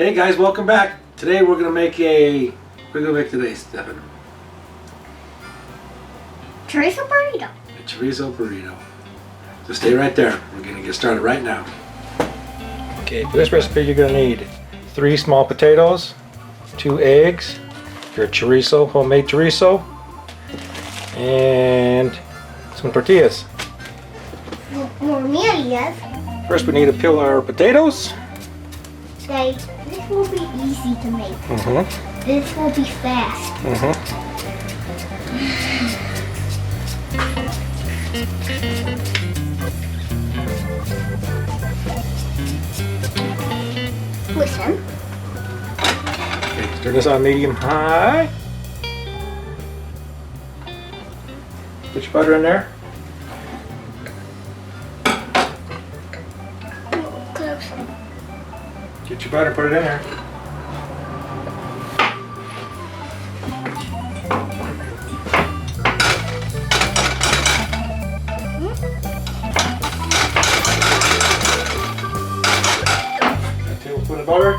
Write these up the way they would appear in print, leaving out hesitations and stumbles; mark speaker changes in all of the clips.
Speaker 1: Hey guys, welcome back. Today we're gonna make today, Stefan?
Speaker 2: Chorizo burrito.
Speaker 1: A chorizo burrito. So stay right there. We're gonna get started right now. Okay, for this recipe you're gonna need 3 small potatoes, 2 eggs, your chorizo, homemade chorizo, and some tortillas.
Speaker 2: More medias.
Speaker 1: First we need to peel our potatoes.
Speaker 2: Okay, this will be easy to make. This will be fast. Listen.
Speaker 1: Okay, turn this on medium high. Put your butter in there.
Speaker 2: Close.
Speaker 1: Get your butter, put it in there. A tablespoon of butter.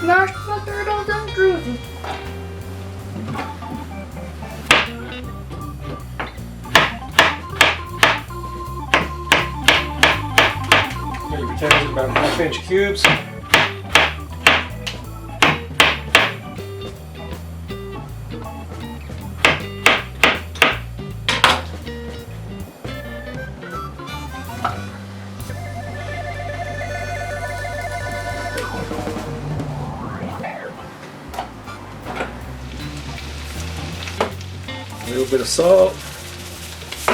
Speaker 2: Mashed potatoes and juicy.
Speaker 1: Put your potatoes in about 1/2 inch cubes. A little bit of salt, a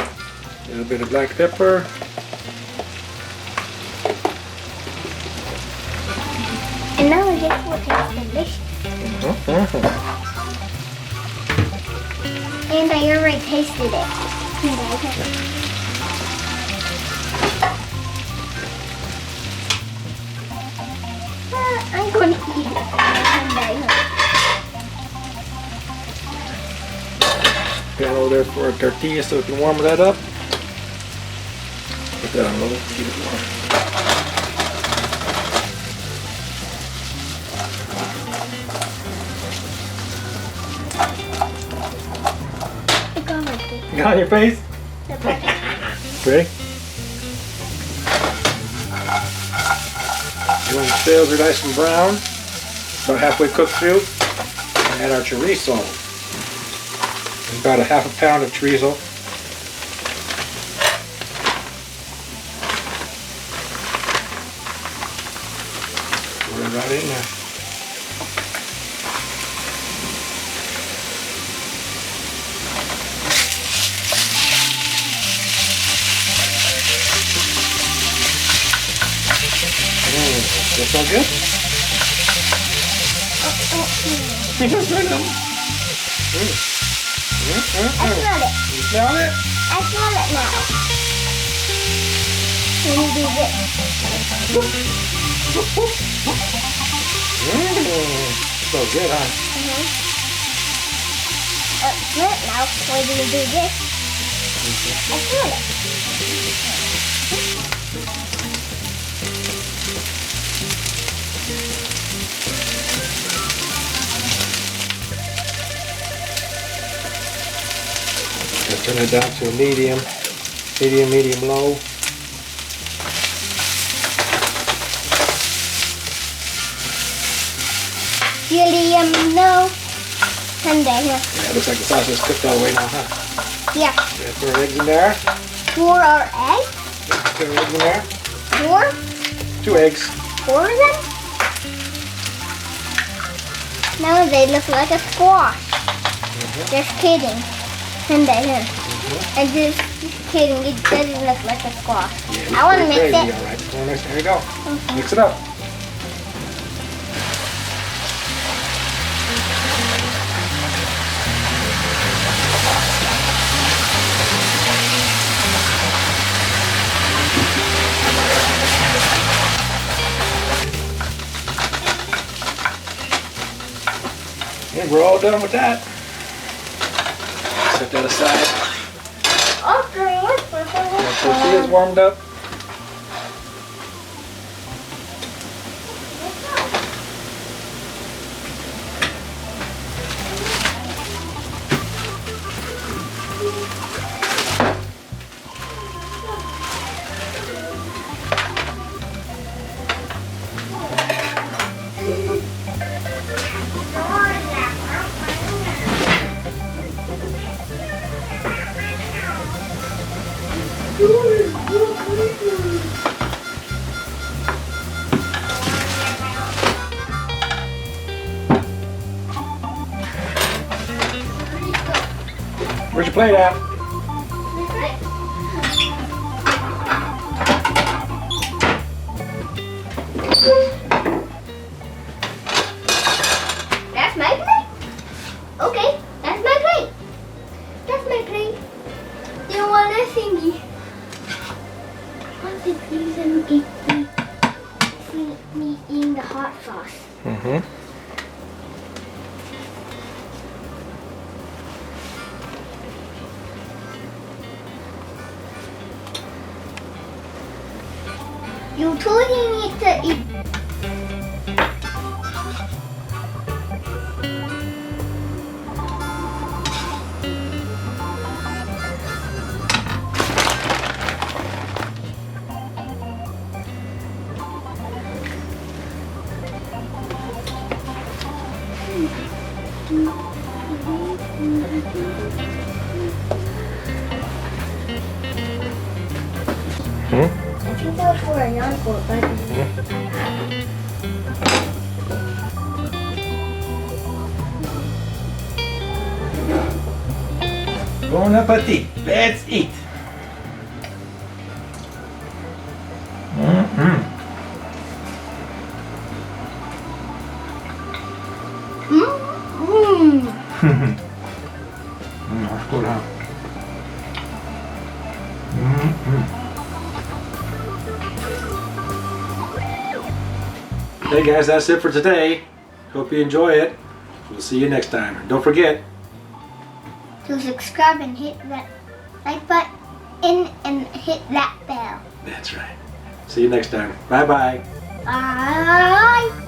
Speaker 1: little bit of black pepper,
Speaker 2: And now this will taste delicious. And I already tasted it. I'm going to eat it.
Speaker 1: pan over there for a tortilla so we can warm that up. Put that on low, keep it warm. You got it on your face? Ready? When the potatoes are nice and brown, about halfway cooked through, add our chorizo. About a 1/2 pound of chorizo. Pour it right in there. That sound good?
Speaker 2: I smell it.
Speaker 1: You smell it?
Speaker 2: I smell it now. Can you do this?
Speaker 1: Smells good, huh?
Speaker 2: Good now. Why do you do this? I smell it.
Speaker 1: Just turn it down to a medium low.
Speaker 2: Medium low. And then here.
Speaker 1: Yeah, it looks like the sausage is cooked all the way now, huh?
Speaker 2: Yeah.
Speaker 1: Put our eggs in there.
Speaker 2: 4 are eggs.
Speaker 1: Put our eggs in there.
Speaker 2: 4?
Speaker 1: 2 eggs.
Speaker 2: 4 of them? Now they look like a squash. Just kidding. And then here. And just kidding, it doesn't look like a squash.
Speaker 1: Yeah,
Speaker 2: I want to mix it.
Speaker 1: All right. There you go. Mix it up. we're all done with that. Set that aside. Our tortilla's warmed up. Where's your plate at?
Speaker 2: That's my plate? Okay, that's my plate. That's my plate. You want a thingy? Want to please me eating the hot sauce?
Speaker 1: Mm-hmm.
Speaker 2: You totally need to eat. I think that was for a yogurt, but
Speaker 1: Bon appetit. Let's eat. Mm-hmm. That's good, huh? Mm-hmm. Hey guys, that's it for today. Hope you enjoy it. We'll see you next time. And don't forget
Speaker 2: to subscribe and hit that like button and hit that bell.
Speaker 1: That's right. See you next time. Bye-bye.
Speaker 2: Bye.